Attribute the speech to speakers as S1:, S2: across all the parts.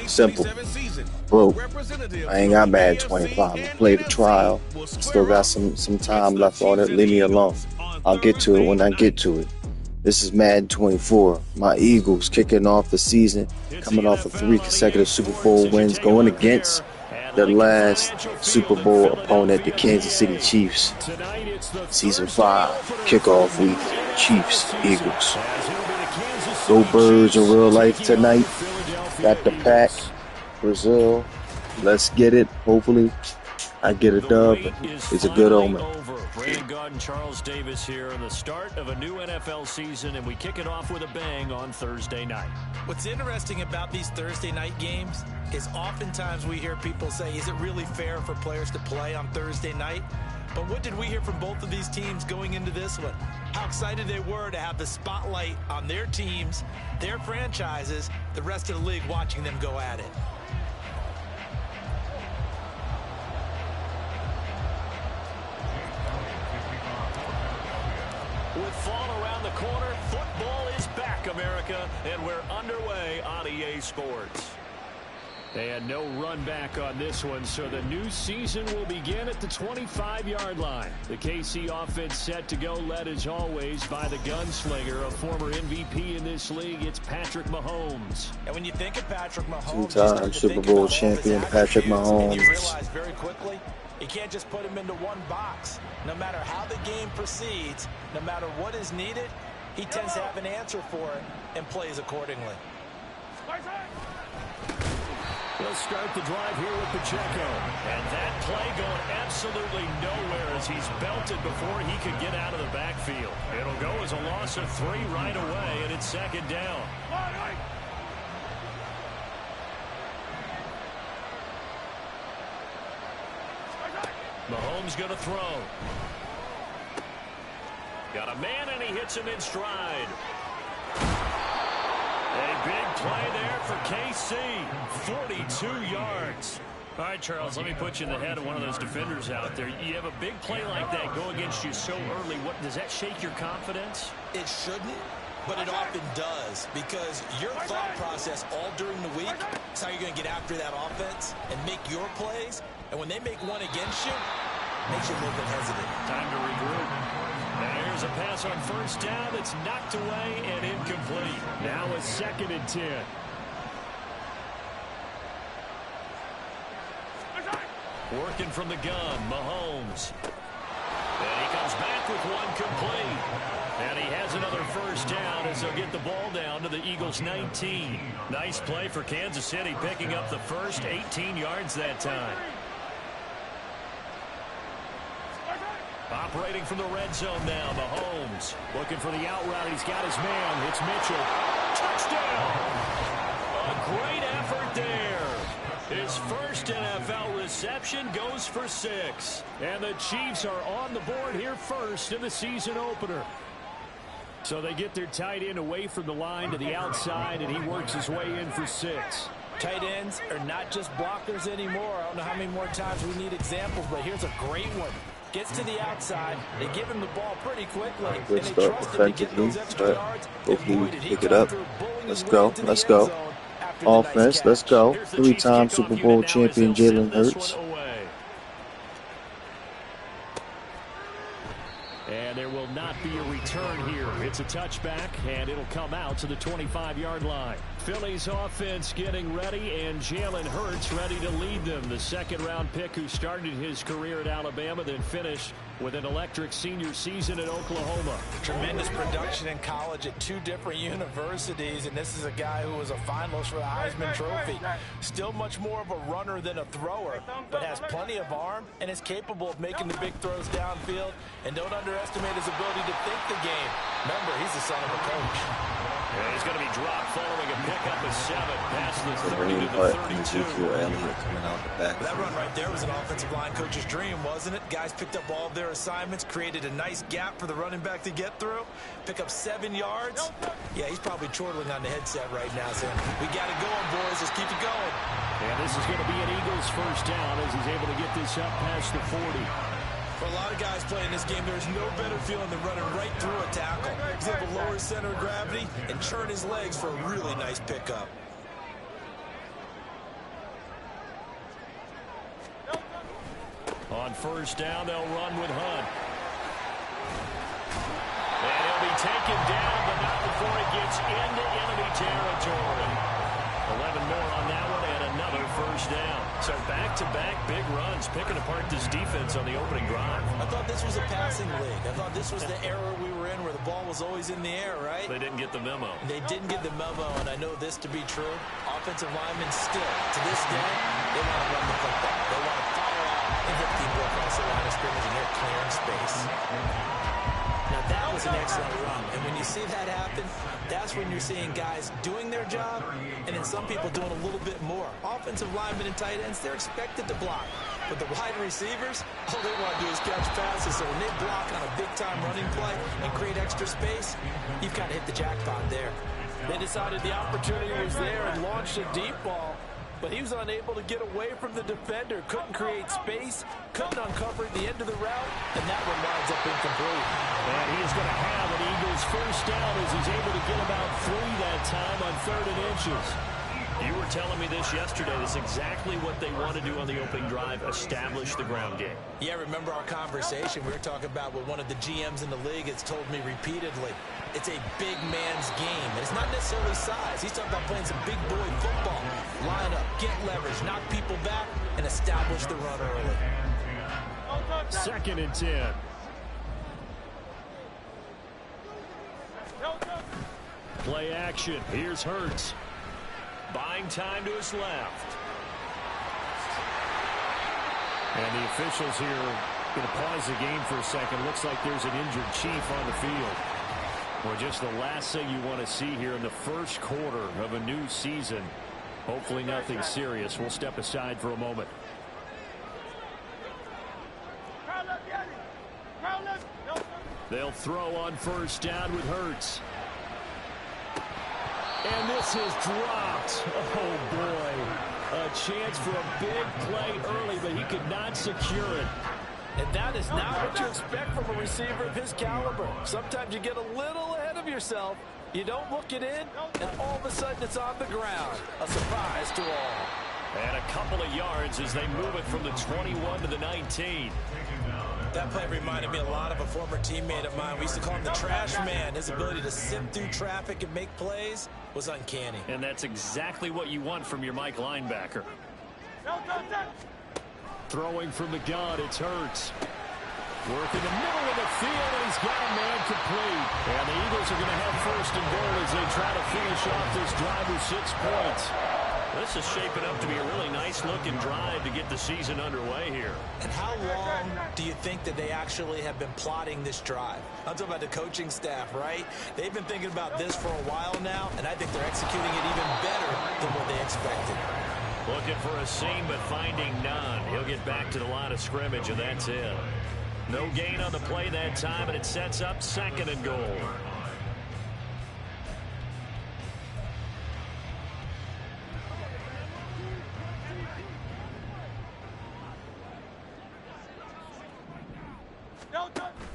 S1: Simple. Broke. I ain't got Madden 25. I played the trial. Still got some time left on it. Leave me alone. I'll get to it when I get to it. This is Madden 24. My Eagles kicking off the season, coming off of 3 consecutive Super Bowl wins, going against their last Super Bowl opponent, the Kansas City Chiefs. Season 5, kickoff week, Chiefs, Eagles. Go Birds in real life tonight. Got the pack, Brazil. Let's get it. Hopefully, I get a dub. It's a good omen.
S2: Brandon Gaudin, Charles Davis here in the start of a new NFL season, and we kick it off with a bang on Thursday night.
S3: What's interesting about these Thursday night games is oftentimes we hear people say, is it really fair for players to play on Thursday night? But what did we hear from both of these teams going into this one? How excited they were to have the spotlight on their teams, their franchises, the rest of the league watching them go at it.
S2: With fall around the corner, football is back, America, and we're underway on EA Sports. They had no run back on this one, so the new season will begin at the 25-yard line. The KC offense set to go, led as always by the gunslinger, a former MVP in this league. It's Patrick Mahomes.
S3: And when you think of Patrick Mahomes,
S1: two-time Super Bowl champion Patrick Mahomes.
S3: You realize very quickly, you can't just put him into one box. No matter how the game proceeds, no matter what is needed, he tends to have an answer for it and plays accordingly.
S2: He'll start the drive here with Pacheco. And that play going absolutely nowhere as he's belted before he could get out of the backfield. It'll go as a loss of 3 right away, and it's second down. Mahomes going to throw. Got a man, and he hits him in stride. A big play there for KC. 42 yards. All right, Charles, let me put you in the head of one of those defenders out there. You have a big play like that go against you so early. What does that shake your confidence?
S3: It shouldn't, but it often does, because your thought process all during the week is how you're going to get after that offense and make your plays. And when they make one against you, it makes you a little bit hesitant.
S2: Time to regroup. And here's a pass on first down that's knocked away and incomplete. Now a 2nd and 10. Working from the gun, Mahomes. And he comes back with one complete. And he has another first down as they'll get the ball down to the Eagles' 19. Nice play for Kansas City, picking up the first 18 yards that time. Operating from the red zone now, Mahomes. Looking for the out route. He's got his man. It's Mitchell. Touchdown! A great effort there. His first NFL reception goes for 6. And the Chiefs are on the board here first in the season opener. So they get their tight end away from the line to the outside, and he works his way in for 6.
S3: Tight ends are not just blockers anymore. I don't know how many more times we need examples, but here's a great one. Gets to the outside. They give him the ball pretty quickly.
S1: Good stuff defensively, but hopefully we pick it up. Let's go. Let's go. Offense, let's go. 3-time Super Bowl champion Jalen Hurts.
S2: And there will not be a return here. It's a touchback, and it'll come out to the 25-yard line. Philly's offense getting ready, and Jalen Hurts ready to lead them. The 2nd-round pick who started his career at Alabama, then finished with an electric senior season at Oklahoma.
S3: Tremendous production in college at 2 different universities, and this is a guy who was a finalist for the Heisman Trophy. Still much more of a runner than a thrower, but has plenty of arm and is capable of making the big throws downfield. And don't underestimate his ability to think the game. Remember, he's the son of a coach.
S2: And he's going to be dropped following a pickup of 7 past the 30 to the 32.
S3: That run right there was an offensive line coach's dream, wasn't it? Guys picked up all of their assignments, created a nice gap for the running back to get through, pick up 7 yards. Yeah, he's probably chortling on the headset right now saying, we got it going, boys. Let's keep it going.
S2: And this is going to be an Eagles first down as he's able to get this up past the 40.
S3: For a lot of guys playing this game, there's no better feeling than running right through a tackle. He's able to lower his center of gravity and churn his legs for a really nice pickup.
S2: On first down, they'll run with Hunt. And he'll be taken down, but not before he gets into enemy territory. 11 more on that one and another first down. So back-to-back big runs, picking apart this defense on the opening drive.
S3: I thought this was a passing league. I thought this was the era we were in where the ball was always in the air, right?
S2: They didn't get the memo.
S3: They didn't get the memo, and I know this to be true. Offensive linemen still, to this day, they want to run the football. They want to fire out and hit people across the line of scrimmage, and they're clearing space. Now, that was an excellent run, and when you see that happen, that's when you're seeing guys doing their job, and then some people doing a little bit more. Offensive linemen and tight ends, they're expected to block. But the wide receivers, all they want to do is catch passes. So when they block on a big-time running play and create extra space, you've kind of hit the jackpot there.
S4: They decided the opportunity was there and launched a deep ball, but he was unable to get away from the defender. Couldn't create space, couldn't uncover the end of the route, and that one winds up incomplete.
S2: And he's going to have an Eagles first down as he's able to get about 3 that time on 3rd and inches. You were telling me this yesterday. That's exactly what they want to do on the opening drive, establish the ground game.
S3: Yeah, remember our conversation? We were talking about what one of the GMs in the league has told me repeatedly. It's a big man's game, and it's not necessarily size. He's talking about playing some big boy football. Line up, get leverage, knock people back, and establish the run early.
S2: 2nd and 10. Play action. Here's Hurts. Buying time to his left. And the officials here going to pause the game for a second. Looks like there's an injured Chief on the field. Well, just the last thing you want to see here in the first quarter of a new season. Hopefully nothing serious. We'll step aside for a moment. They'll throw on first down with Hurts. And this is dropped. Oh, boy. A chance for a big play early, but he could not secure it.
S4: And that is not what you expect from a receiver of his caliber. Sometimes you get a little ahead of yourself. You don't look it in, and all of a sudden it's on the ground. A surprise to all.
S2: And a couple of yards as they move it from the 21 to the 19.
S3: That play reminded me a lot of a former teammate of mine. We used to call him the trash man. His ability to sift through traffic and make plays was uncanny.
S2: And that's exactly what you want from your Mike linebacker. Throwing from the gun, it's Hurts. Working the middle of the field, and he's got a man complete. And the Eagles are going to have 1st and goal as they try to finish off this drive with 6 points. This is shaping up to be a really nice-looking drive to get the season underway here.
S3: And how long do you think that they actually have been plotting this drive? I'm talking about the coaching staff, right? They've been thinking about this for a while now, and I think they're executing it even better than what they expected.
S2: Looking for a seam, but finding none. He'll get back to the line of scrimmage, and that's it. No gain on the play that time, and it sets up 2nd and goal.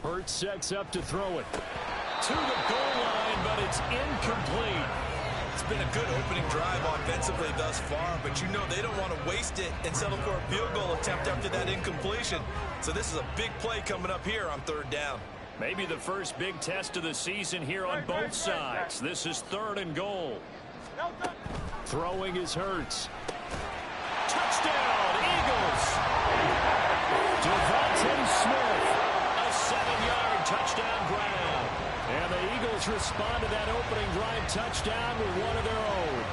S2: Hurts sets up to throw it. To the goal line, but it's incomplete.
S3: It's been a good opening drive offensively thus far, but you know they don't want to waste it and settle for a field goal attempt after that incompletion. So this is a big play coming up here on 3rd down.
S2: Maybe the first big test of the season here on both sides. This is 3rd and goal. Throwing is Hurts. Touchdown, Eagles! Devontae Smith, a 7-yard touchdown grab. And the Eagles respond to that opening drive touchdown with one of their own.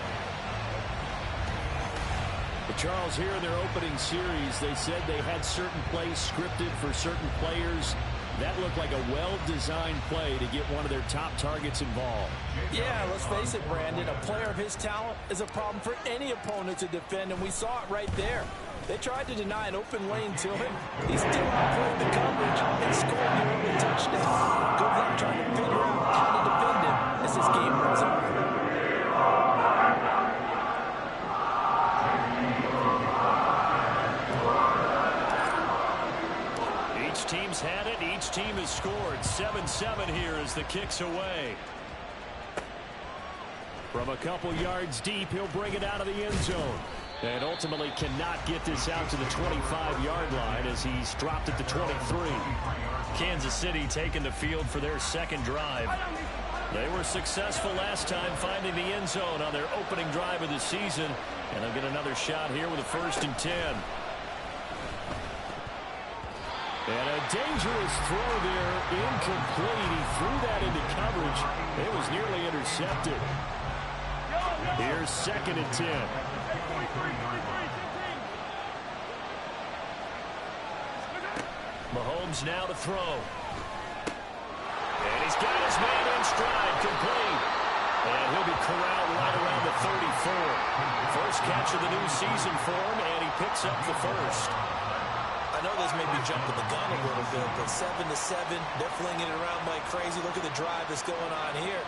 S2: But Charles, here in their opening series, they said they had certain plays scripted for certain players. That looked like a well-designed play to get one of their top targets involved.
S4: Yeah, let's face it, Brandon. A player of his talent is a problem for any opponent to defend, and we saw it right there. They tried to deny an open lane to him. He still outplayed the coverage and scored the early touchdown. Good luck trying to figure out how to defend him as this game moves on.
S2: Each team's had it. Each team has scored. 7-7 here as the kick's away. From a couple yards deep, he'll bring it out of the end zone. And ultimately cannot get this out to the 25-yard line as he's dropped at the 23. Kansas City taking the field for their second drive. They were successful last time finding the end zone on their opening drive of the season. And they'll get another shot here with a 1st and 10. And a dangerous throw there, incomplete. He threw that into coverage. It was nearly intercepted. Here's 2nd and 10. Mahomes now to throw. And he's got his man in stride, complete. And he'll be corralled right around the 34. First catch of the new season for him, and he picks up the 1st.
S3: I know this may be jumping the gun a little bit, but 7-7, they're flinging it around like crazy. Look at the drive that's going on here.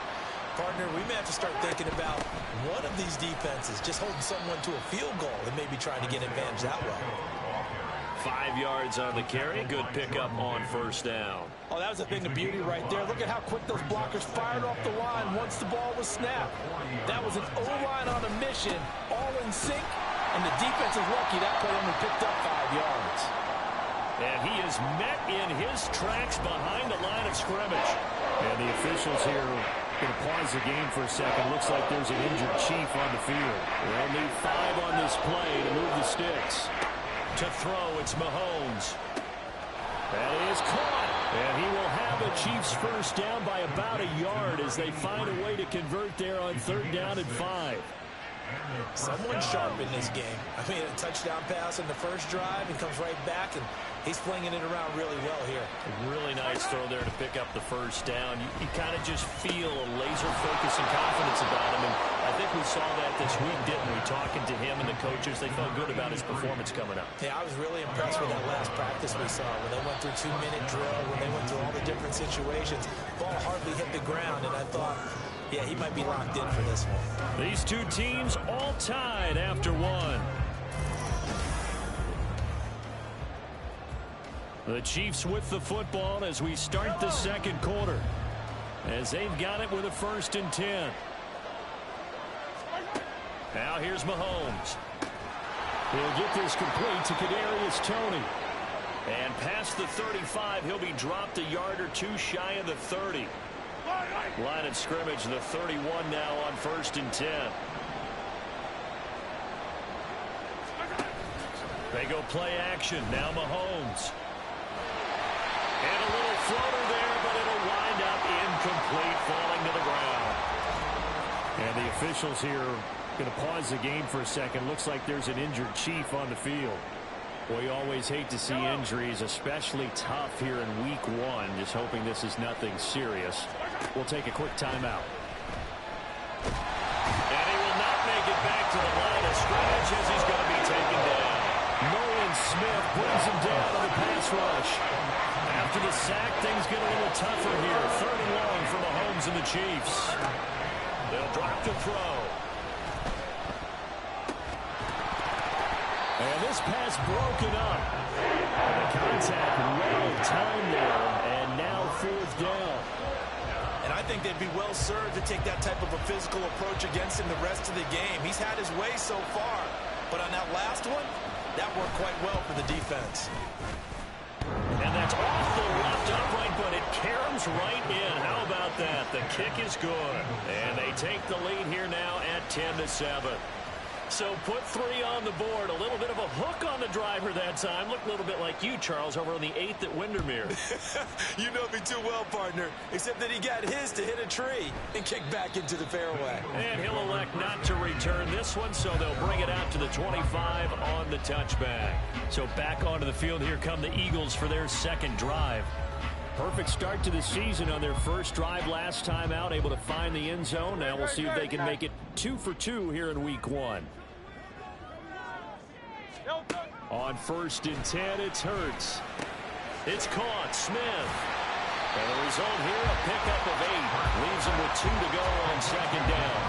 S3: Partner, we may have to start thinking about one of these defenses just holding someone to a field goal and maybe trying to get advantage that way.
S2: 5 yards on the carry. Good pickup on 1st down.
S4: Oh, that was a thing of beauty right there. Look at how quick those blockers fired off the line once the ball was snapped. That was an O-line on a mission, all in sync, and the defense is lucky that play only picked up 5 yards.
S2: And he is met in his tracks behind the line of scrimmage. And the officials here going to pause the game for a second. Looks like there's an injured Chief on the field. They'll need 5 on this play to move the sticks. To throw, it's Mahomes. That is caught. And he will have a Chiefs 1st down by about a yard as they find a way to convert there on 3rd down and 5.
S3: Someone sharp in this game. I mean, a touchdown pass in the first drive and comes right back, and he's flinging it around really well here.
S2: A really nice throw there to pick up the 1st down. You kind of just feel a laser focus and confidence about him, and I think we saw that this week, didn't we? Talking to him and the coaches, they felt good about his performance coming up.
S3: Yeah, I was really impressed with that last practice we saw when they went through 2-minute drill, when they went through all the different situations. Ball hardly hit the ground, and I thought, yeah, he might be locked in for this one.
S2: These two teams all tied after 1. The Chiefs with the football as we start the second quarter. As they've got it with a 1st and 10. Now here's Mahomes. He'll get this complete to Kadarius Toney. And past the 35, he'll be dropped a yard or 2 shy of the 30. Line of scrimmage, the 31 now on 1st and 10. They go play action. Now Mahomes. And a little floater there, but it'll wind up incomplete, falling to the ground. And the officials here going to pause the game for a second. Looks like there's an injured Chief on the field. Boy, you always hate to see injuries, especially tough here in week 1. Just hoping this is nothing serious. We'll take a quick timeout. And he will not make it back to the line of scrimmage as he's going to be taken down. Nolan Smith brings him down on the pass rush. After the sack, things get a little tougher here. 3rd and long for Mahomes and the Chiefs. They'll drop the throw. And this pass broken up. And the contact well timed there. And now 4th down.
S3: And I think they'd be well served to take that type of a physical approach against him the rest of the game. He's had his way so far. But on that last one, that worked quite well for the defense.
S2: And that's off the left upright, but it caroms right in. How about that? The kick is good. And they take the lead here now at 10-7. So put 3 on the board. A little bit of a hook on the driver that time. Looked a little bit like you, Charles, over on the 8th at Windermere.
S3: You know me too well, partner. Except that he got his to hit a tree and kick back into the fairway.
S2: And he'll elect not to return this one, so they'll bring it out to the 25 on the touchback. So back onto the field, here come the Eagles for their second drive. Perfect start to the season on their first drive last time out, able to find the end zone. Now we'll see if they can make it 2 for 2 here in week 1. On 1st and 10, it's Hurts. It's caught, Smith. And the result here, a pickup of 8. Leaves him with 2 to go on 2nd down.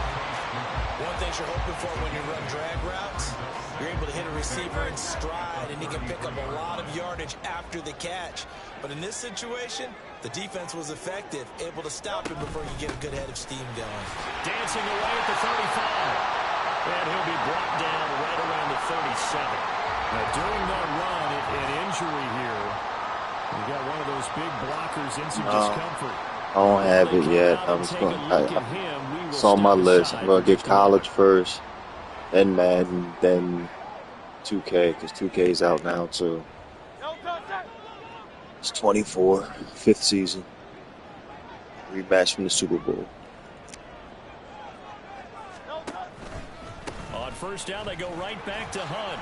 S3: One thing you're hoping for when you run drag routes, you're able to hit a receiver in stride, and he can pick up a lot of yardage after the catch. But in this situation, the defense was effective, able to stop him before you get a good head of steam going.
S2: Dancing away at the 35. And he'll be brought down right around the 37. Now, during that run, an injury here. You got one of those big blockers in some discomfort.
S1: I don't have it yet. It's on my list. I'm going to get college first, then Madden, then 2K, because 2K is out now, too. It's 24, 5th season. Rematch from the Super Bowl.
S2: On first down, they go right back to Hunt.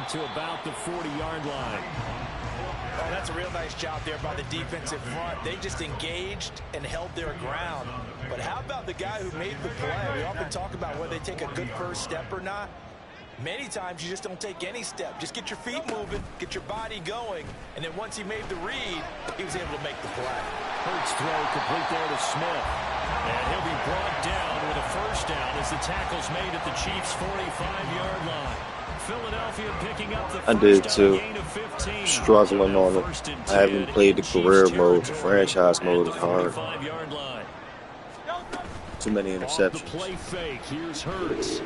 S2: To about the 40-yard line.
S3: Oh, that's a real nice job there by the defensive front. They just engaged and held their ground. But how about the guy who made the play? We often talk about whether they take a good first step or not. Many times you just don't take any step. Just get your feet moving, get your body going, and then once he made the read, he was able to make the play.
S2: Hurts throw complete there to Smith. And he'll be brought down with a first down as the tackle's made at the Chiefs' 45-yard line. Philadelphia picking up the
S1: I did too. Struggling on it. I haven't played the career mode. The franchise mode is hard. Too many interceptions.
S2: Play fake. Here's Hurts.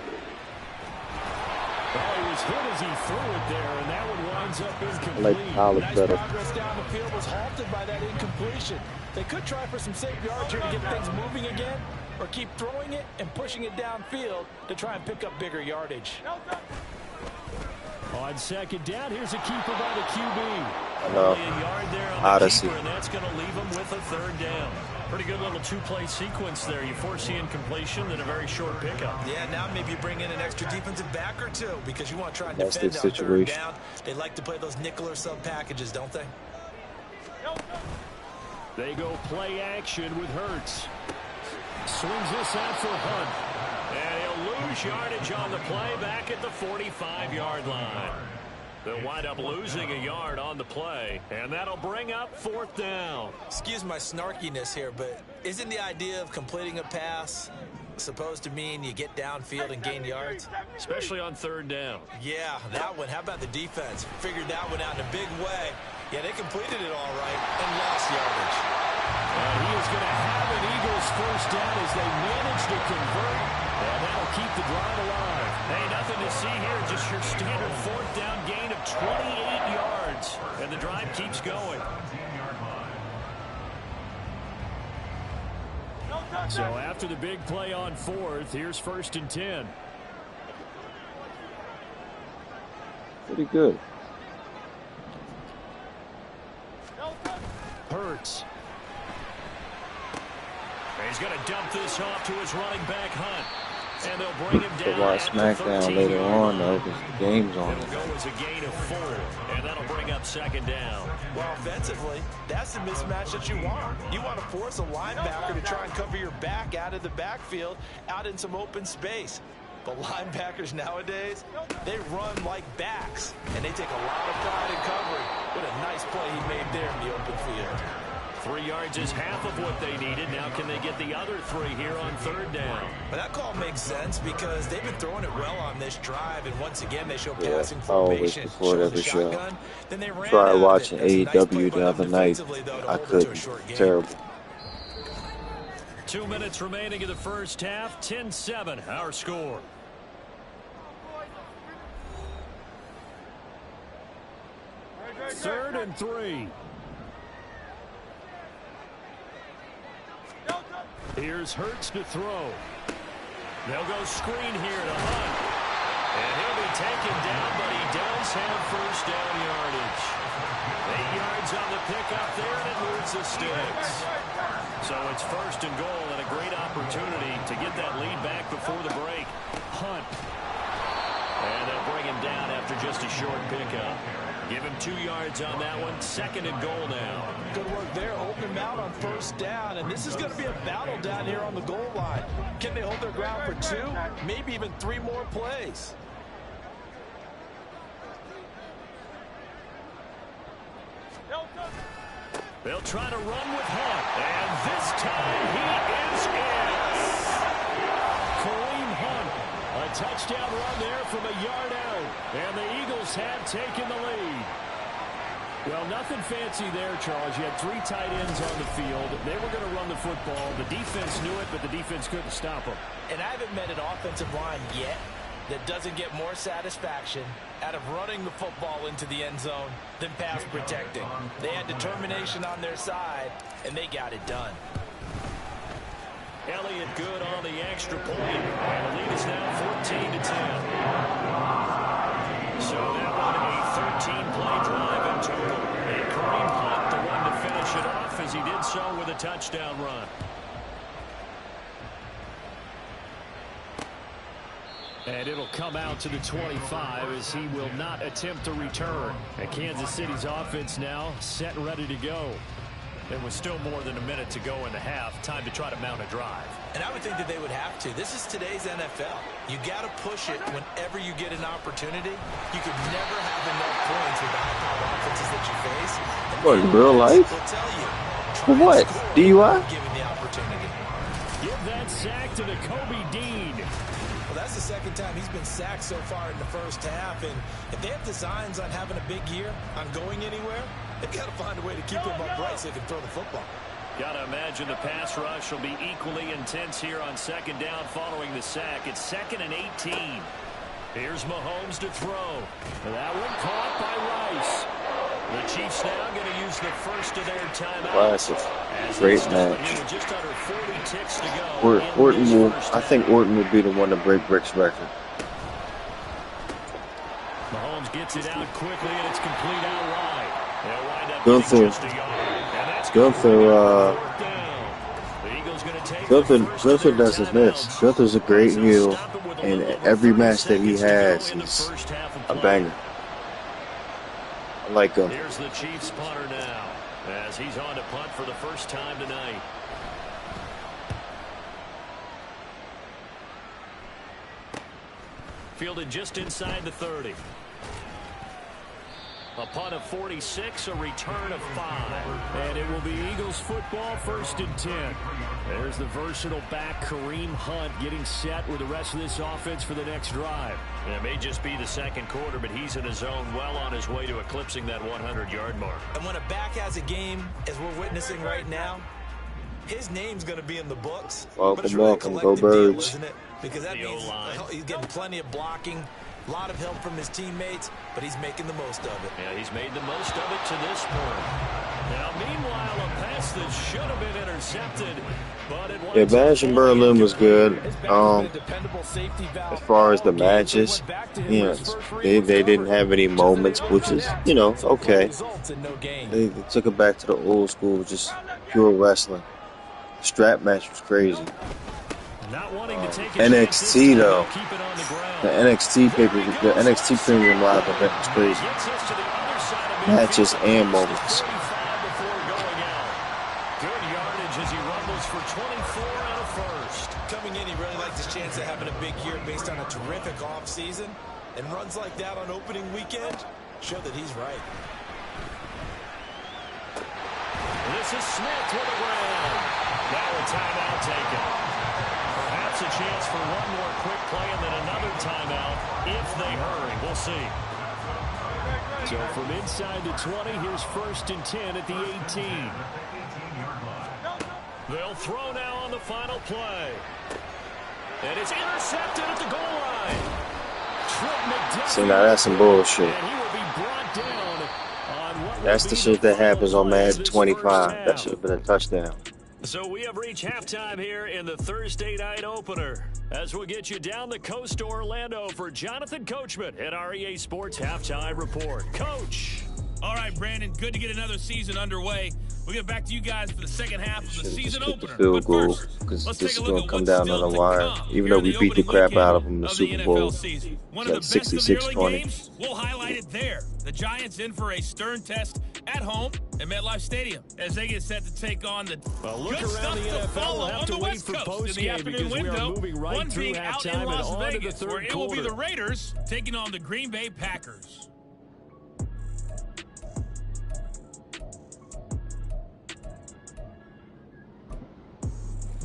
S2: Well, he was hit as he threw it there, and that one winds up incomplete.
S1: I like college better.
S3: Nice progress down the field was halted by that incompletion. They could try for some safe yards here to get things moving again, or keep throwing it and pushing it downfield to try and pick up bigger yardage.
S2: On second down, here's a keeper by the QB.
S1: I know.
S2: A yard there on
S1: Odyssey.
S2: The keeper, and that's going to leave him with a third down. Pretty good little two-play sequence there. You force the incompletion, then a very short pickup.
S3: Yeah, now maybe you bring in an extra defensive back or two because you want to try and
S1: That's
S3: defend
S1: the
S3: on third
S1: situation.
S3: down. They like to play those nickel or sub packages, don't they?
S2: They go play action with Hurts. Swings this out for Hunt. And he'll lose yardage on the play back at the 45-yard line. They'll wind up losing a yard on the play, and that'll bring up fourth down.
S3: Excuse my snarkiness here, but isn't the idea of completing a pass supposed to mean you get downfield and gain yards?
S2: Especially on third down.
S3: Yeah, that one. How about the defense? Figured that one out in a big way. Yeah, they completed it all right and lost yardage.
S2: He is going to have an Eagles first down as they manage to convert, and that'll keep the drive alive. Hey, nothing to see here, just your standard fourth down gain of 28 yards, and the drive keeps going. So after the big play on fourth, here's 1st and 10.
S1: Pretty good.
S2: Hurts. He's going to dump this off to his running back, Hunt. And they'll bring him down.
S1: They'll watch SmackDown later on, though, because the game's on.
S2: It'll go as a gain of 4, and that'll bring up second down.
S3: Well, offensively, that's the mismatch that you want. You want to force a linebacker to try and cover your back out of the backfield, out in some open space. But linebackers nowadays, they run like backs, and they take a lot of pride in covering. What a nice play he made there in the open field.
S2: 3 yards is half of what they needed. Now can they get the other 3 here on third down?
S3: But that call makes sense because they've been throwing it well on this drive, and once again they show
S1: Yeah,
S3: passing
S1: I always
S3: formation.
S1: before every show.
S3: Then they ran
S1: Tried
S3: out of
S1: watching
S3: it. That's a nice play
S1: AEW
S3: by
S1: the
S3: them
S1: other night.
S3: defensively, though, to
S1: I
S3: hold it to a
S1: couldn't.
S3: short game.
S1: Terrible.
S2: 2 minutes remaining in the first half. 10-7, our score. Third and 3. Here's Hurts to throw. They'll go screen here to Hunt. And he'll be taken down, but he does have first down yardage. 8 yards on the pickup there, and it moves the sticks. So it's first and goal, and a great opportunity to get that lead back before the break. Hunt. And they'll bring him down after just a short pickup. Give him 2 yards on that one. Second and goal now.
S3: Good work there, holding him out on first down. And this is going to be a battle down here on the goal line. Can they hold their ground for 2, maybe even 3 more plays?
S2: They'll try to run with Hunt. And this time he is in. Kareem Hunt. A touchdown run there from a yard out. And the Eagles have taken the lead. Well, nothing fancy there, Charles. You had 3 tight ends on the field. They were going to run the football. The defense knew it, but the defense couldn't stop them.
S3: And I haven't met an offensive line yet that doesn't get more satisfaction out of running the football into the end zone than pass protecting. They had determination on their side, and they got it done.
S2: Elliott good on the extra point. And the lead is now 14-10. So that one a 13-play drive in total. And Kareem Hunt, the one to finish it off, as he did so with a touchdown run. And it'll come out to the 25 as he will not attempt to return. And Kansas City's offense now set and ready to go. And with still more than a minute to go in the half, time to try to mount a drive.
S3: And I would think that they would have to. This is today's NFL. You got to push it whenever you get an opportunity. You could never have enough points with the high-powered offenses that you face.
S1: What, in real life?
S3: They'll tell you.
S1: For what? DUI?
S3: Given the opportunity.
S2: Give that sack to the Kobe Dean.
S3: Well, that's the second time he's been sacked so far in the first half. And if they have designs on having a big year, on going anywhere, they've got to find a way to keep him upright so they can throw the football.
S2: Got to imagine the pass rush will be equally intense here on second down following the sack. It's 2nd and 18. Here's Mahomes to throw. That one caught by Rice. The Chiefs now going to use the first of their timeouts.
S1: Classic. Great match.
S2: Just under 40 ticks to go.
S1: I think Orton will be the one to break Rick's record.
S2: Mahomes gets it out quickly, and it's complete out wide. They'll wind up
S1: Gunther doesn't miss. Gunther's a great heel, and every match that he has is a banger. I like him.
S2: Here's the Chiefs punter now, as he's on to punt for the first time tonight. Fielded just inside the 30. A punt of 46, a return of 5. And it will be Eagles football, 1st and 10. There's the versatile back, Kareem Hunt, getting set with the rest of this offense for the next drive. And it may just be the second quarter, but he's in his zone, well on his way to eclipsing that 100-yard mark.
S3: And when a back has a game, as we're witnessing right now, his name's going to be in the books.
S1: Welcome, go Birds.
S3: Isn't it? Because that means he's getting plenty of blocking. A lot of help from his teammates, but he's making the most of it.
S2: Yeah, he's made the most of it to this point. Now, meanwhile, a pass that should have been intercepted, but it was.
S1: Yeah, Bash and Berlin was good. As far as the matches, they didn't have any moments, which is, okay. They took it back to the old school, just pure wrestling. The strap match was crazy.
S2: Not wanting to take
S1: NXT though, the NXT Premium Live event was crazy. Matches and moments.
S2: Good yardage as he rumbles for 24 and a first.
S3: Coming in, he really likes his chance of having a big year based on a terrific offseason, and runs like that on opening weekend show that he's right.
S2: This is Smith with a ground. Now a timeout taken. Perhaps a chance for one more quick play and then another timeout if they hurry. We'll see. So from inside the 20, here's 1st and 10 at the 18. They'll throw now on the final play. And it's intercepted at the goal line.
S1: See, now that's some bullshit.
S2: And he will be brought down on what
S1: that's the shit that happens on Madden 25. That should have been a touchdown.
S2: So we have reached halftime here in the Thursday night opener, as we'll get you down the coast to Orlando for Jonathan Coachman at our EA Sports Halftime Report. Coach.
S5: All right, Brandon, good to get another season underway. We'll get back to you guys for the second half of the season opener.
S1: Field goal, because this is going to come down on the wire. Even though we beat the crap out of them in the Super Bowl,
S5: one of the best of the early games, we'll highlight it there. The Giants in for a stern test at home at MetLife Stadium as they get set to take on the
S2: look
S5: good stuff to follow on the West Coast in the afternoon window. One being out in Las Vegas, where it will be the Raiders taking on the Green Bay Packers.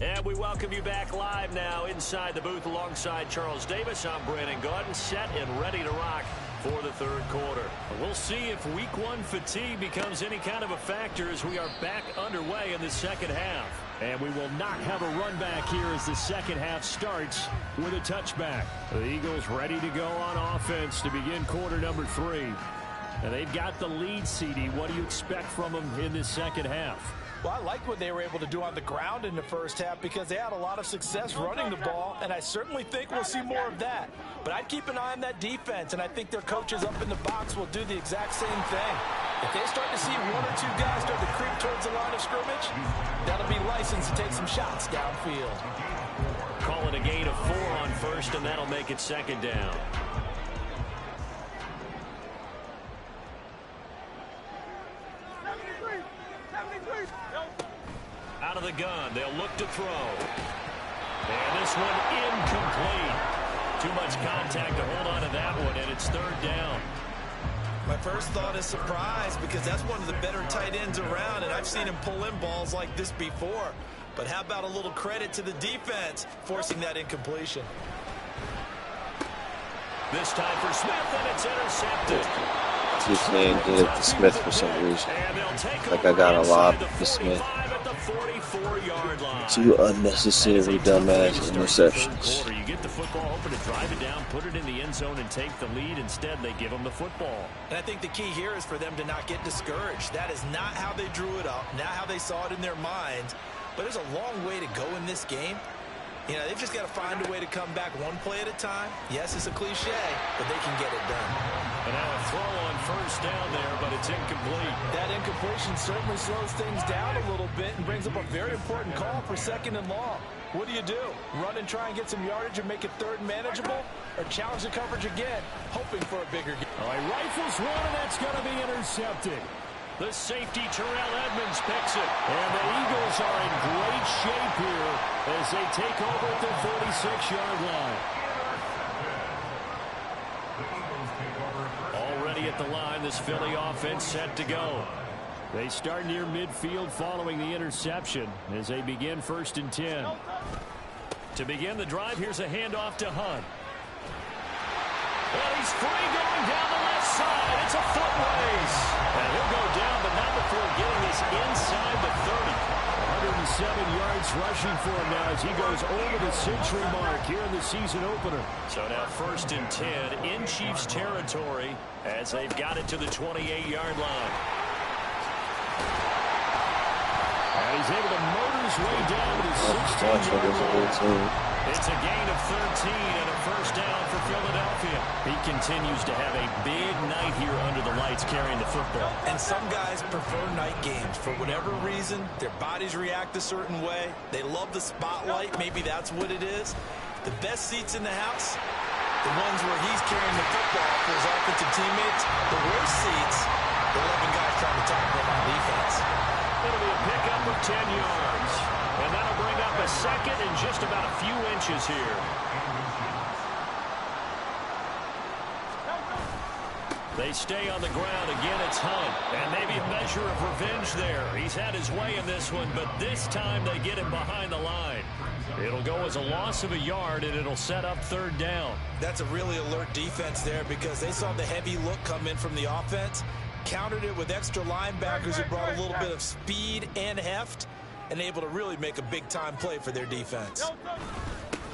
S2: And we welcome you back live now inside the booth alongside Charles Davis. I'm Brandon Gaudin, set and ready to rock for the third quarter. We'll see if week one fatigue becomes any kind of a factor as we are back underway in the second half. And we will not have a run back here as the second half starts with a touchback. The Eagles ready to go on offense to begin quarter number 3. And they've got the lead, CD. What do you expect from them in this second half?
S3: Well, I like what they were able to do on the ground in the first half because they had a lot of success running the ball, and I certainly think we'll see more of that. But I'd keep an eye on that defense, and I think their coaches up in the box will do the exact same thing. If they start to see one or two guys start to creep towards the line of scrimmage, that'll be licensed to take some shots downfield.
S2: Call it a gain of 4 on first, and that'll make it second down. Out of the gun, they'll look to throw. And this one incomplete. Too much contact to hold on to that one, and it's third down.
S3: My first thought is surprise because that's one of the better tight ends around, and I've seen him pull in balls like this before. But how about a little credit to the defense forcing that incompletion?
S2: This time for Smith, and it's intercepted.
S1: This man did it to Smith for some reason. Like I got a lot for Smith. 2 unnecessary dumbass interceptions.
S2: You get the football, hoping to drive it down, put it in the end zone, and take the lead. Instead, they give them the football.
S3: And I think the key here is for them to not get discouraged. That is not how they drew it up, not how they saw it in their minds. But there's a long way to go in this game. You know, they've just got to find a way to come back one play at a time. Yes, it's a cliche, but they can get it done.
S2: And now a throw on first down there, but it's incomplete.
S3: That incompletion certainly slows things down a little bit and brings up a very important call for second and long. What do? Run and try and get some yardage and make it third and manageable? Or challenge the coverage again, hoping for a bigger game?
S2: All right, rifles one, and that's going to be intercepted. The safety, Terrell Edmonds, picks it. And the Eagles are in great shape here as they take over at their 46-yard line. Already at the line, this Philly offense set to go. They start near midfield following the interception as they begin 1st and 10. To begin the drive, here's a handoff to Hunt. Well, he's free going down the left side. It's a foot race. And he'll go down, but not before getting this inside the 30. 107 yards rushing for him now as he goes over the century mark here in the season opener. So now 1st and 10 in Chiefs territory as they've got it to the 28-yard line. And he's able to motor his way down to the 16-yard line. It's a gain of 13 and a first down for Philadelphia. He continues to have a big night here under the lights carrying the football.
S3: And some guys prefer night games. For whatever reason, their bodies react a certain way. They love the spotlight. Maybe that's what it is. The best seats in the house, the ones where he's carrying the football for his offensive teammates. The worst seats, the 11 guys trying to tackle him on defense.
S2: It'll be a pickup of 10 yards. And that'll bring up a second and just about a few inches here. They stay on the ground. Again, it's Hunt. And maybe a measure of revenge there. He's had his way in this one, but this time they get him behind the line. It'll go as a loss of a yard, and it'll set up third down.
S3: That's a really alert defense there because they saw the heavy look come in from the offense, countered it with extra linebackers who brought a little bit of speed and heft, and able to really make a big-time play for their defense.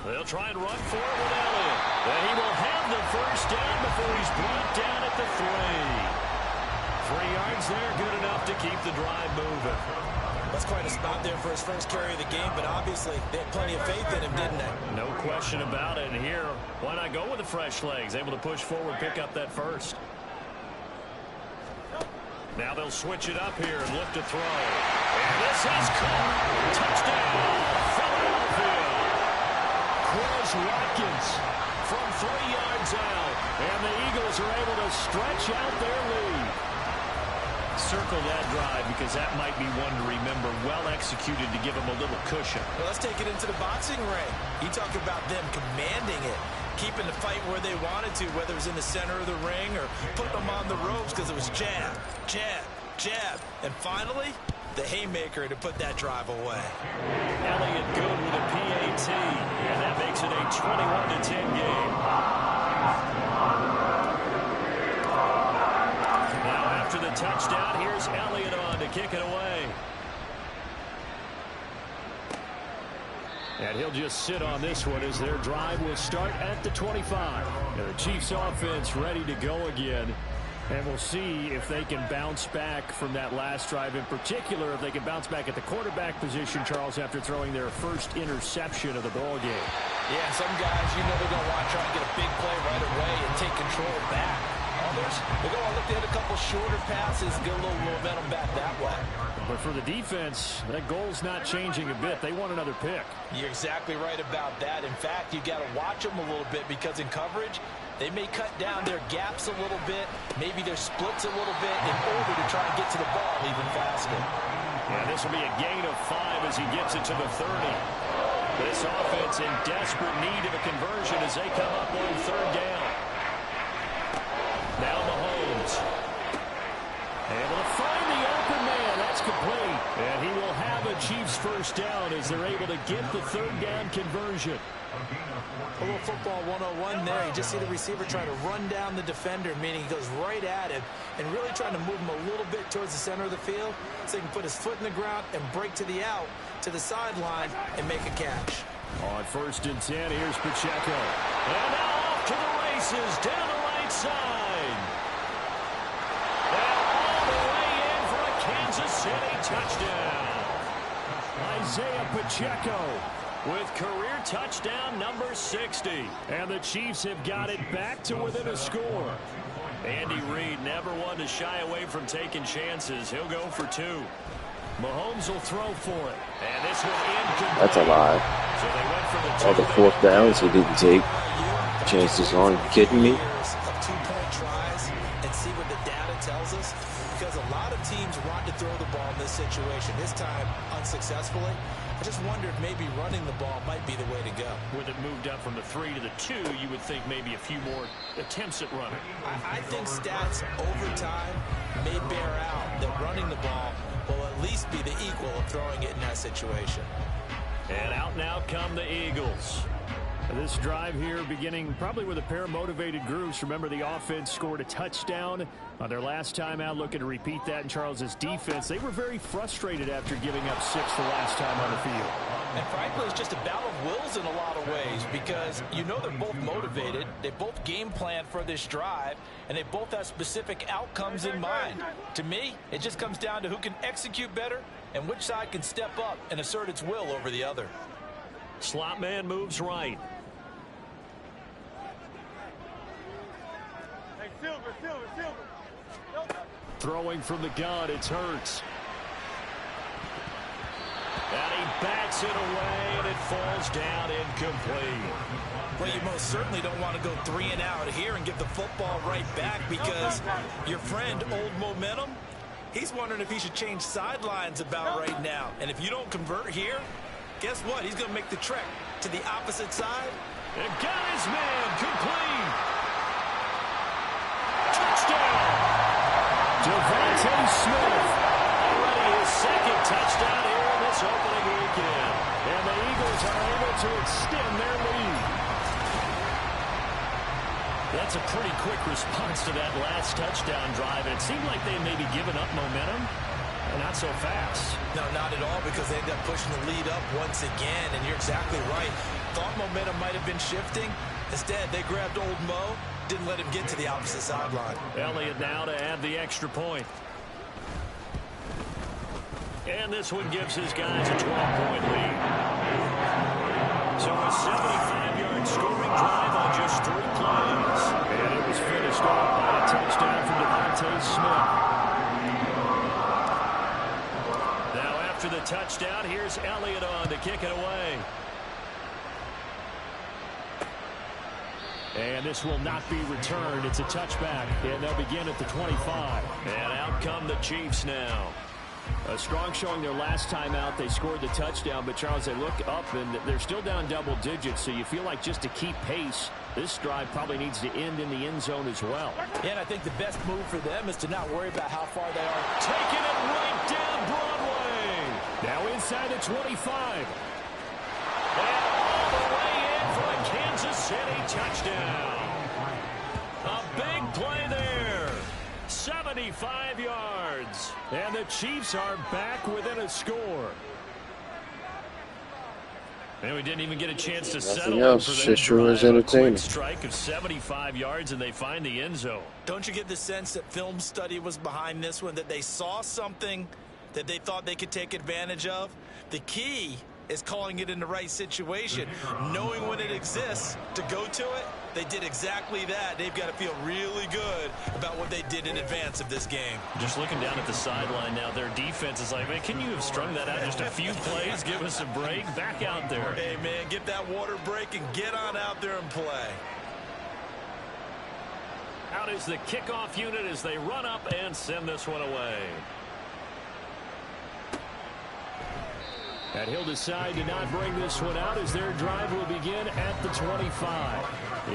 S2: They'll try and run for it with Elliott. And he will have the first down before he's brought down at the 3. 3 yards there, good enough to keep the drive moving.
S3: That's quite a spot there for his first carry of the game, but obviously they had plenty of faith in him, didn't they?
S2: No question about it. And here, why not go with the fresh legs? Able to push forward, pick up that first. Now they'll switch it up here and look to throw. And this is caught. Touchdown, Philadelphia. Quez Watkins from 3 yards out. And the Eagles are able to stretch out their lead. Circle that drive because that might be one to remember. Well executed to give them a little cushion.
S3: Well, let's take it into the boxing ring. You talk about them commanding it, keeping the fight where they wanted to, whether it was in the center of the ring or putting them on the ropes because it was jab, jab, jab. And finally, the haymaker to put that drive away.
S2: Elliott good with a PAT, and that makes it a 21-10 game. touchdown. Here's Elliott on to kick it away. And he'll just sit on this one as their drive will start at the 25. And the Chiefs offense ready to go again. And we'll see if they can bounce back from that last drive. In particular, if they can bounce back at the quarterback position, Charles, after throwing their first interception of the ball game.
S4: Yeah, some guys, you know they're going to want to try and get a big play right away and take control back. Others, they're going to look to hit a couple shorter passes, get a little momentum back that way.
S2: But for the defense, that goal's not changing a bit. They want another pick.
S4: You're exactly right about that. In fact, you got to watch them a little bit because in coverage, they may cut down their gaps a little bit, maybe their splits a little bit in order to try and get to the ball even faster.
S2: Yeah, this will be a gain of 5 as he gets it to the 30. This offense in desperate need of a conversion as they come up on 3rd down. Now Mahomes. Able to find the open man. That's complete. And he will have a Chiefs first down as they're able to get the 3rd down conversion.
S3: A little football 101 there. You just see the receiver trying to run down the defender, meaning he goes right at him and really trying to move him a little bit towards the center of the field so he can put his foot in the ground and break to the out, to the sideline, and make a catch.
S2: On 1st and 10, here's Pacheco. And now off to the races down the right side. And all the way in for a Kansas City touchdown. Isaiah Pacheco with career touchdown number 60. And the Chiefs have got it back to within a score. Andy Reid never one to shy away from taking chances. He'll go for 2. Mahomes will throw for it. And this one incomplete.
S1: That's a lie.
S2: So they went for the 2.
S1: All the 4th downs he didn't take. Chances on. You kidding me?
S3: Of 2-point tries and see what the data tells us. Because a lot of teams want to throw the ball in this situation. This time, unsuccessfully. I just wonder if maybe running the ball might be the way to go.
S2: With it moved up from the 3 to the 2, you would think maybe a few more attempts at running.
S3: I think stats over time may bear out that running the ball will at least be the equal of throwing it in that situation.
S2: And out now come the Eagles. This drive here beginning probably with a pair of motivated groups. Remember, the offense scored a touchdown on their last time out, looking to repeat that in Charles's defense. They were very frustrated after giving up 6 the last time on the field.
S3: And frankly, it's just a battle of wills in a lot of ways because you know they're both motivated. They both game plan for this drive, and they both have specific outcomes in mind. To me, it just comes down to who can execute better and which side can step up and assert its will over the other.
S2: Slot man moves right. Throwing from the gun, it's Hurts. And he backs it away, and it falls down incomplete.
S3: Well, you most certainly don't want to go 3 and out here and give the football right back because your friend, Old Momentum, he's wondering if he should change sidelines about right now. And if you don't convert here, guess what? He's going to make the trek to the opposite side.
S2: And got his man complete. Touchdown. Devontae Smith, already his 2nd touchdown here in this opening weekend. And the Eagles are able to extend their lead. That's a pretty quick response to that last touchdown drive. And it seemed like they may be giving up momentum. Not so fast.
S3: No, not at all, because they ended up pushing the lead up once again. And you're exactly right. Thought momentum might have been shifting. Instead, they grabbed Old Mo. Didn't let him get to the opposite sideline.
S2: Elliott now to add the extra point. And this one gives his guys a 12-point lead. So a 75-yard scoring drive on just 3 plays. And it was finished off by a touchdown from Devontae Smith. Now after the touchdown, here's Elliott on to kick it away. And this will not be returned. It's a touchback, and they'll begin at the 25. And out come the Chiefs now. A strong showing their last time out. They scored the touchdown, but Charles, they look up, and they're still down double digits, so you feel like just to keep pace, this drive probably needs to end in the end zone as well.
S3: Yeah, and I think the best move for them is to not worry about how far they are.
S2: Taking it right down Broadway. Now inside the 25. And all the way in for a Kansas City touchdown. A big play there. 7 75 yards. And the Chiefs are back within a score. And we didn't even get a chance to settle
S1: else.
S2: for
S1: Shit sure is entertaining.
S2: quick strike of 75 yards, and they find the end zone.
S3: Don't you get the sense that film study was behind this one, that they saw something that they thought they could take advantage of? The key is calling it in the right situation, knowing when it exists to go to it. They did exactly that. They've got to feel really good about what they did in advance of this game.
S2: Just looking down at the sideline now, their defense is like, man, can you have strung that out just a few plays? Give us a break. Back out there.
S3: Hey, man, get that water break and get on out there and play.
S2: Out is the kickoff unit as they run up and send this one away. And he'll decide to not bring this one out as their drive will begin at the 25.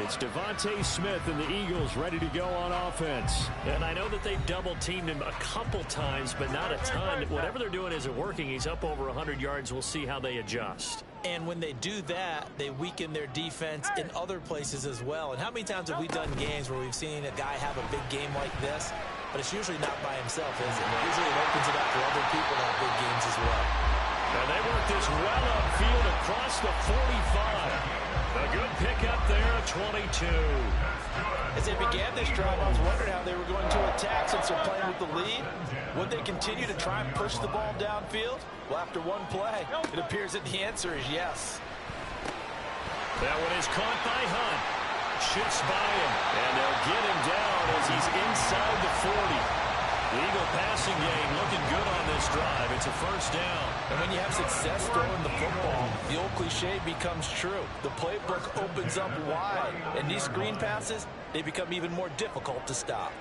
S2: It's Devontae Smith and the Eagles ready to go on offense. And I know that they've double-teamed him a couple times, but not a ton. Whatever they're doing isn't working. He's up over 100 yards. We'll see how they adjust.
S3: And when they do that, they weaken their defense in other places as well. And how many times have we done games where we've seen a guy have a big game like this, but it's usually not by himself, is it? Usually it opens it up for other people to have big games as well.
S2: And they work this well upfield across the 45. A good pickup there at 22.
S3: As they began this drive, I was wondering how they were going to attack since they're playing with the lead. Would they continue to try and push the ball downfield? Well, after one play, it appears that the answer is yes.
S2: That one is caught by Hunt. Shifts by him, and they'll get him down as he's inside the 40. The Eagle passing game looking good on this drive. It's a first down.
S3: And when you have success throwing the football, the old cliche becomes true. The playbook opens up wide, and these screen passes, they become even more difficult to stop.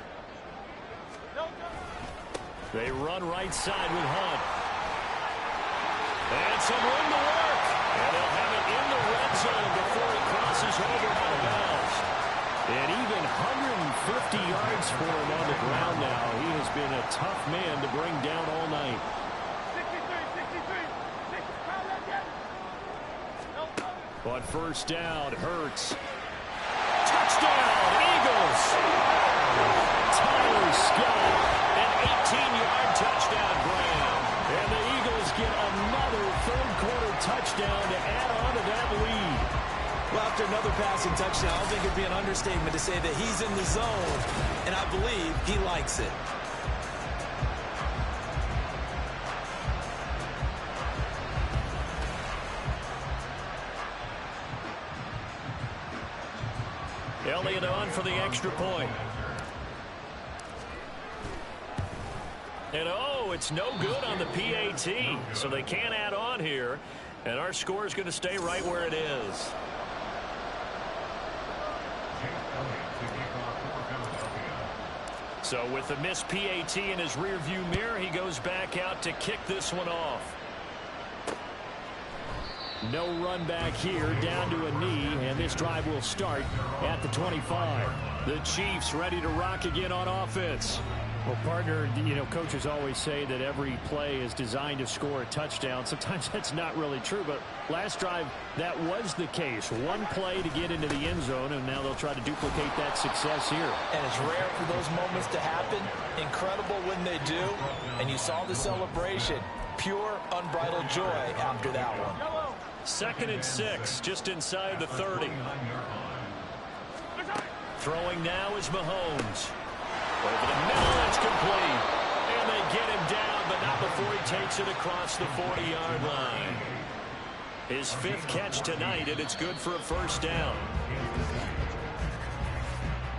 S2: They run right side with Hunt. And some room to work. And they'll have it in the red zone before he crosses over out of bounds. And even 150 yards for him on the ground now. He has been a tough man to bring down all night. On first down, Hurts. Touchdown, Eagles! Tyler Scott, an 18-yard touchdown grab. And the Eagles get another third-quarter touchdown to add on to that lead.
S3: Well, after another passing touchdown, I don't think it'd be an understatement to say that he's in the zone, and I believe he likes it.
S2: Elliott on for the extra point. And it's no good on the PAT, so they can't add on here, and our score is going to stay right where it is. So with the missed PAT in his rearview mirror, he goes back out to kick this one off. No run back here, down to a knee, and this drive will start at the 25. The Chiefs ready to rock again on offense. Well, partner, coaches always say that every play is designed to score a touchdown. Sometimes that's not really true, but last drive, that was the case. One play to get into the end zone, and now they'll try to duplicate that success here.
S3: And it's rare for those moments to happen. Incredible when they do. And you saw the celebration. Pure, unbridled joy after that one.
S2: 2nd and 6, just inside the 30. Throwing now is Mahomes. Over the middle, it's complete. And they get him down, but not before he takes it across the 40-yard line. His 5th catch tonight, and it's good for a first down.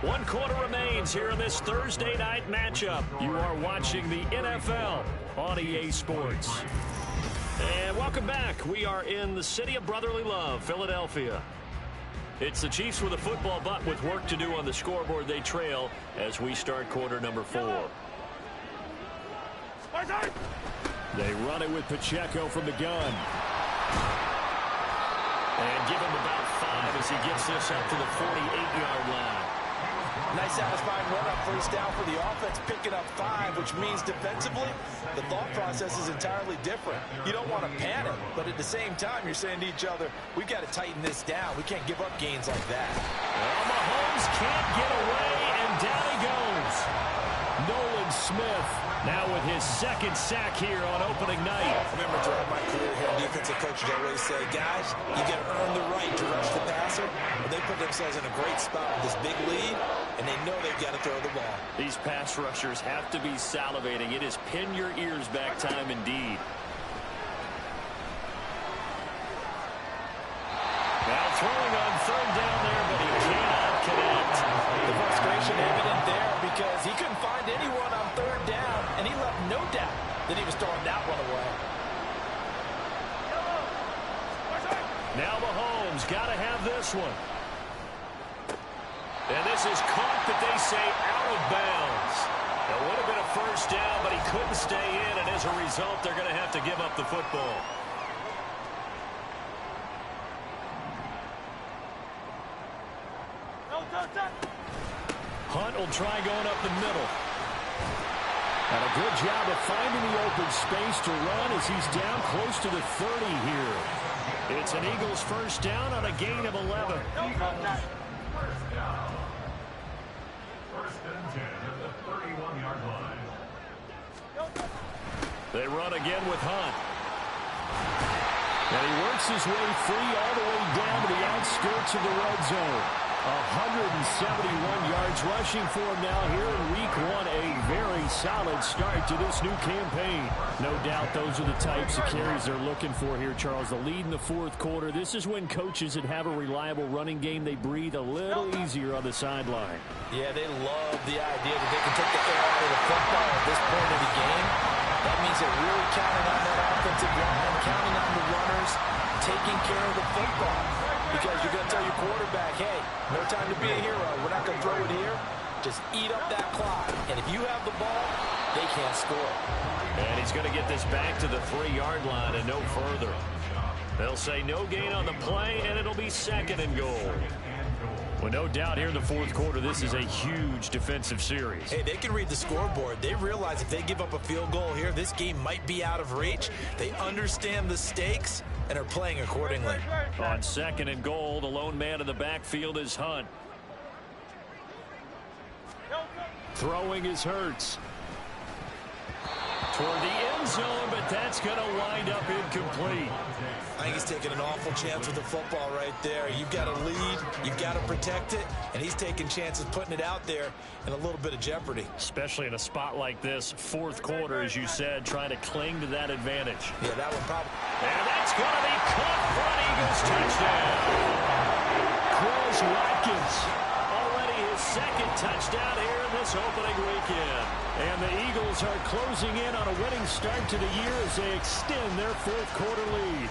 S2: 1 quarter remains here in this Thursday night matchup. You are watching the NFL on EA Sports. And welcome back. We are in the city of brotherly love, Philadelphia. It's the Chiefs with a football, but with work to do on the scoreboard. They trail as we start quarter number 4. They run it with Pacheco from the gun. And give him about 5 as he gets this up to the 48-yard line.
S3: Nice satisfying run up first down for the offense, picking up 5, which means defensively, the thought process is entirely different. You don't want to panic, but at the same time, you're saying to each other, we've got to tighten this down. We can't give up gains like that.
S2: Well, Mahomes can't get away, and down he goes. Nolan Smith now with his second sack here on opening night.
S3: I remember throughout my career here, defensive coaches always say, guys, you got to earn the right to rush the passer. But they put themselves in a great spot with this big lead, and they know they've got to throw the ball.
S2: These pass rushers have to be salivating. It is pin your ears back time indeed. Now throwing on third down there, but he cannot connect.
S3: The frustration evident there because he couldn't find anyone on third down, and he left no doubt that he was throwing that one away.
S2: Now Mahomes got to have this one. And this is caught, but they say out of bounds. It would have been a first down, but he couldn't stay in, and as a result, they're going to have to give up the football. Hunt will try going up the middle. And a good job of finding the open space to run as he's down close to the 30 here. It's an Eagles first down on a gain of 11.
S6: First and 10 at the 31-yard line.
S2: They run again with Hunt. And he works his way free all the way down to the outskirts of the red zone. 171 yards rushing for him now here in week one. A very solid start to this new campaign. No doubt those are the types of carries they're looking for here, Charles. The lead in the fourth quarter. This is when coaches that have a reliable running game, they breathe a little easier on the sideline.
S3: Yeah, they love the idea that they can take the air out of the football at this point of the game. That means they're really counting on that offensive line, counting on the runners, taking care of the football. Because you're going to tell your quarterback, hey, no time to be a hero. We're not going to throw it here. Just eat up that clock. And if you have the ball, they can't score.
S2: And he's going to get this back to the 3-yard line and no further. They'll say no gain on the play, and it'll be second and goal. Well, no doubt here in the fourth quarter, this is a huge defensive series.
S3: Hey, they can read the scoreboard. They realize if they give up a field goal here, this game might be out of reach. They understand the stakes and are playing accordingly.
S2: On second and goal, the lone man in the backfield is Hunt. Throwing is Hurts. Toward the end zone, but that's going to wind up incomplete.
S3: I think he's taking an awful chance with the football right there. You've got to lead, you've got to protect it, and he's taking chances putting it out there in a little bit of jeopardy.
S2: Especially in a spot like this, fourth quarter, as you said, trying to cling to that advantage.
S3: Yeah, that one probably.
S2: And that's going to be caught for an Eagles touchdown. Quez Watkins, already his second touchdown here in this opening weekend. And the Eagles are closing in on a winning start to the year as they extend their fourth quarter lead.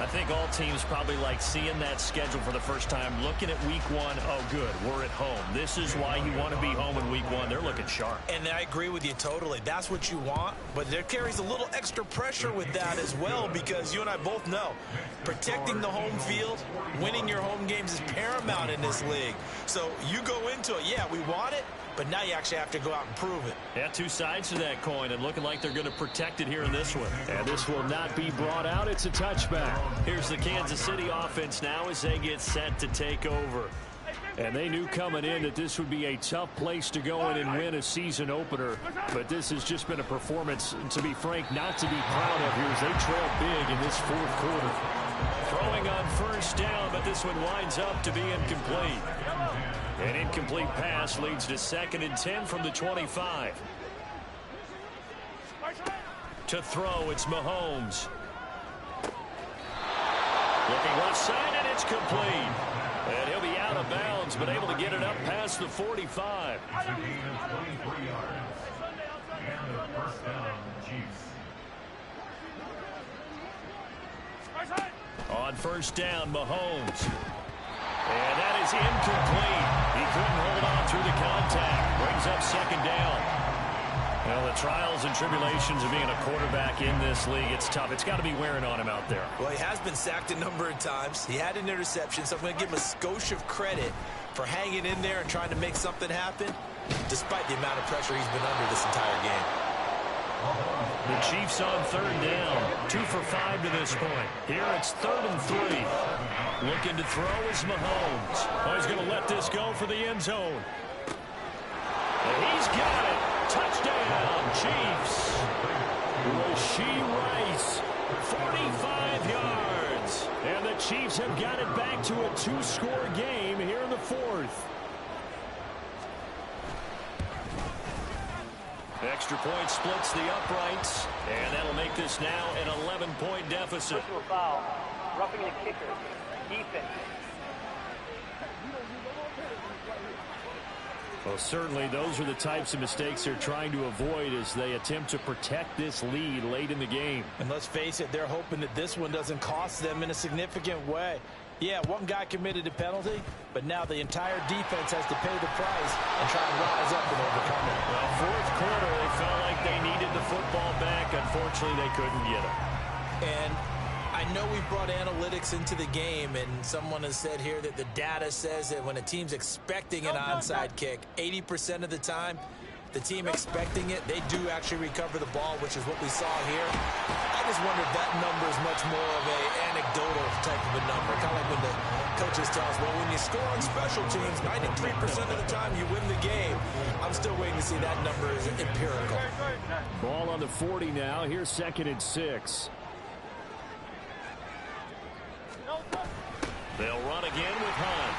S2: I think all teams probably like seeing that schedule for the first time, looking at week one. Oh, good, we're at home. This is why you want to be home in week one. They're looking sharp.
S3: And I agree with you totally. That's what you want, but there carries a little extra pressure with that as well because you and I both know protecting the home field, winning your home games is paramount in this league. So you go into it, yeah, we want it, but now you actually have to go out and prove it.
S2: Yeah, two sides to that coin, and looking like they're going to protect it here in this one. And this will not be brought out. It's a touchback. Here's the Kansas City offense now as they get set to take over. And they knew coming in that this would be a tough place to go in and win a season opener. But this has just been a performance, to be frank, not to be proud of here as they trail big in this fourth quarter. Throwing on first down, but this one winds up to be incomplete. An incomplete pass leads to 2nd and 10 from the 25. To throw, it's Mahomes. Looking left side, and it's complete. And he'll be out of bounds, but able to get it up past the 45.
S6: It's a gain of 23 yards. And the first down, Chiefs.
S2: On first down, Mahomes. And that is incomplete. He couldn't hold on through the contact. Brings up 2nd down. Well, the trials and tribulations of being a quarterback in this league, it's tough. It's got to be wearing on him out there.
S3: Well, he has been sacked a number of times. He had an interception, so I'm going to give him a skosh of credit for hanging in there and trying to make something happen, despite the amount of pressure he's been under this entire game.
S2: The Chiefs on 3rd down. 2 for 5 to this point. Here it's 3rd and 3. Looking to throw is Mahomes. Oh, he's going to let this go for the end zone. And he's got it. Touchdown. Chiefs. Rashee Rice, 45 yards. And the Chiefs have got it back to a 2-score game here in the fourth. Extra point splits the uprights, and that'll make this now an 11-point deficit.
S7: Personal foul, roughing the kicker, defense.
S2: Well, certainly those are the types of mistakes they're trying to avoid as they attempt to protect this lead late in the game.
S3: And let's face it, they're hoping that this one doesn't cost them in a significant way. Yeah, one guy committed a penalty, but now the entire defense has to pay the price and try and rise up and overcome it.
S2: Well, fourth quarter, they felt like they needed the football back. Unfortunately, they couldn't get it.
S3: And I know we brought analytics into the game, and someone has said here that the data says that when a team's expecting an onside kick, 80% of the time, the team expecting it, they do actually recover the ball, which is what we saw here. I just wonder if that number is much more of an anecdotal type of a number. Kind of like when the coaches tell us, well, when you score on special teams, 93% of the time you win the game. I'm still waiting to see that number is empirical.
S2: Ball on the 40 now. Here's 2nd and 6. They'll run again with Hunt.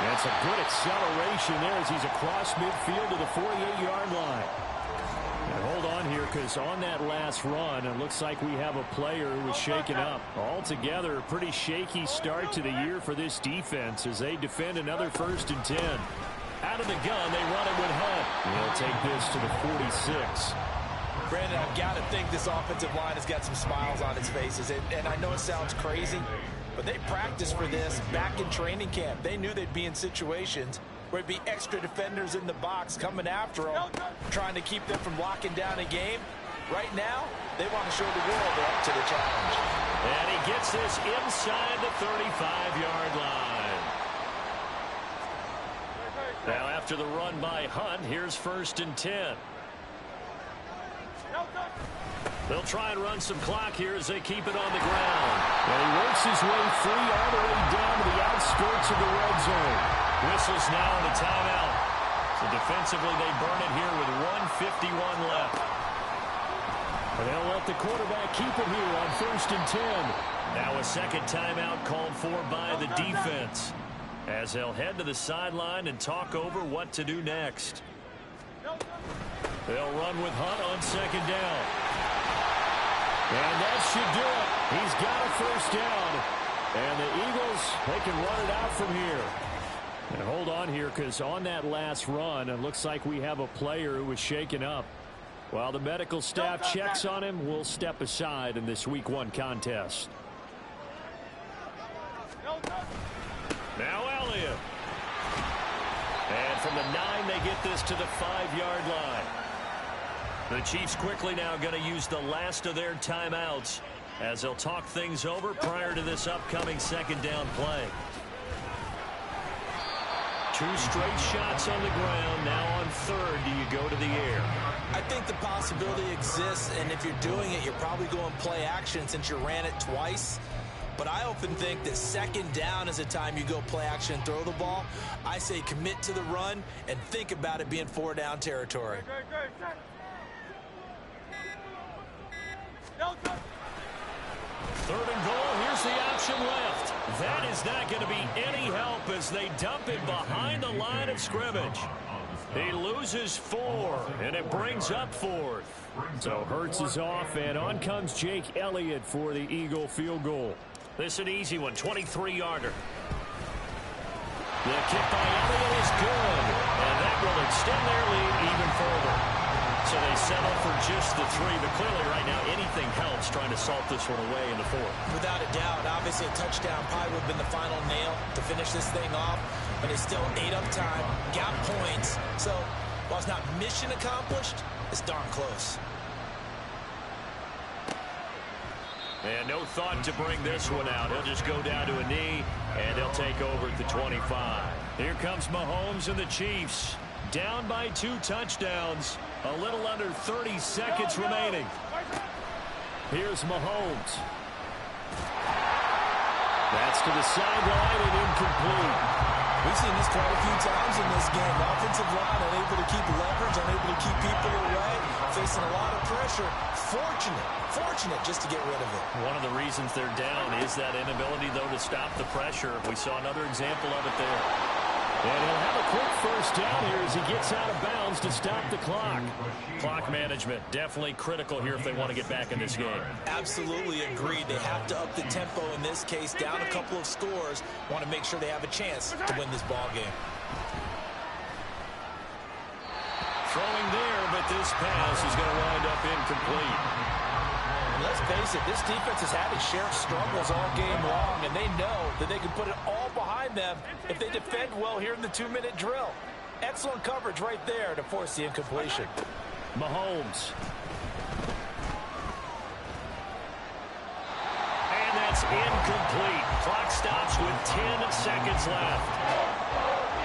S2: That's a good acceleration there as he's across midfield to the 48-yard line. And hold on here, because on that last run, it looks like we have a player who was shaken up. Altogether, a pretty shaky start to the year for this defense as they defend another 1st and 10. Out of the gun, they run it with Hunt. They'll take this to the 46.
S3: Brandon, I've got to think this offensive line has got some smiles on its faces. And I know it sounds crazy, but they practiced for this back in training camp. They knew they'd be in situations where it'd be extra defenders in the box coming after them, trying to keep them from locking down a game. Right now, they want to show the world they're up to the challenge.
S2: And he gets this inside the 35-yard line. Now after the run by Hunt, here's 1st and 10. They'll try and run some clock here as they keep it on the ground. And he works his way free all the way down to the outskirts of the red zone. Whistles now and a timeout. So defensively, they burn it here with 1:51 left. And they'll let the quarterback keep it here on 1st and 10. Now a second timeout called for by the defense as they'll head to the sideline and talk over what to do next. They'll run with Hunt on 2nd down. And that should do it. He's got a 1st down. And the Eagles, they can run it out from here. And hold on here, because on that last run, it looks like we have a player who was shaken up. While the medical staff checks on him, we'll step aside in this Week 1 contest. Now Elliott. And from the 9, they get this to the 5-yard line. The Chiefs quickly now going to use the last of their timeouts as they'll talk things over prior to this upcoming 2nd down play. 2 straight shots on the ground. Now on 3rd, do you go to the air?
S3: I think the possibility exists, and if you're doing it, you're probably going play action since you ran it twice. But I often think that 2nd down is the time you go play action and throw the ball. I say commit to the run and think about it being 4-down territory.
S2: 3rd and goal. Here's the option left. That is not going to be any help as they dump it behind the line of scrimmage. He loses 4, and it brings up 4th. So Hurts is off, and on comes Jake Elliott for the Eagle field goal. This is an easy one, 23-yarder. The kick by Elliott is good, and that will extend their lead even further. So they settle for just the 3, but clearly right now anything helps trying to salt this one away in the 4th.
S3: Without a doubt, obviously a touchdown probably would have been the final nail to finish this thing off, but it's still ate up time, got points. So while it's not mission accomplished, it's darn close.
S2: And no thought to bring this one out. He'll just go down to a knee, and they'll take over at the 25. Here comes Mahomes and the Chiefs. Down by 2 touchdowns. A little under 30 seconds remaining. Here's Mahomes. That's to the sideline and incomplete.
S3: We've seen this quite a few times in this game. Offensive line unable to keep leverage, unable to keep people away, facing a lot of pressure. Fortunate just to get rid of it.
S2: One of the reasons they're down is that inability, though, to stop the pressure. We saw another example of it there. And he'll have a quick first down here as he gets out of bounds to stop the clock. Clock management definitely critical here if they want to get back in this game.
S3: Absolutely agreed. They have to up the tempo in this case, down a couple of scores. Want to make sure they have a chance to win this ball game.
S2: Throwing there, but this pass is going to wind up incomplete.
S3: And let's face it, this defense has had its share of struggles all game long, and they know that they can put it all behind them if they defend well here in the 2-minute drill. Excellent coverage right there to force the incompletion.
S2: Mahomes. And that's incomplete. Clock stops with 10 seconds left.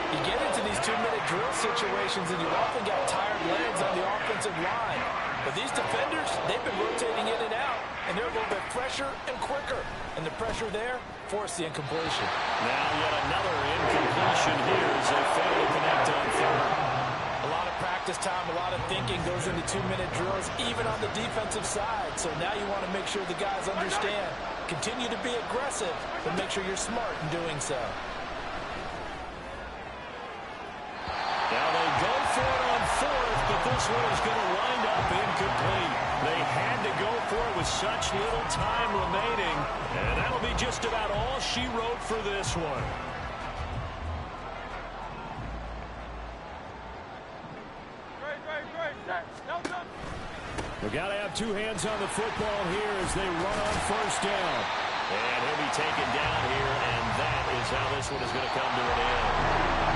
S3: You get into these 2-minute drill situations, and you often got tired legs on the offensive line. But these defenders, they've been rotating in and out, and they're a little bit fresher and quicker. And the pressure there forced the incompletion.
S2: Now yet another incompletion here as they fail to connect on third.
S3: A lot of practice time, a lot of thinking goes into 2-minute drills, even on the defensive side. So now you want to make sure the guys understand. Continue to be aggressive, but make sure you're smart in doing so.
S2: Now they go for it on fourth, but this one is going to wind up incomplete. They had to go for it with such little time remaining, and that'll be just about all she wrote for this one. We've got to have two hands on the football here as they run on first down. And he'll be taken down here, and that is how this one is going to come to an end.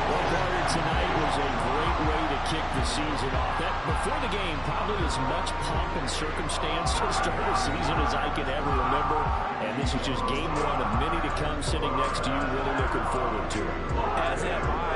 S2: Well, Carter, tonight was a great way to kick the season off. That, before the game, probably as much pomp and circumstance to start a season as I can ever remember. And this is just game one of many to come. Sitting next to you, really looking forward to it.
S3: As am I.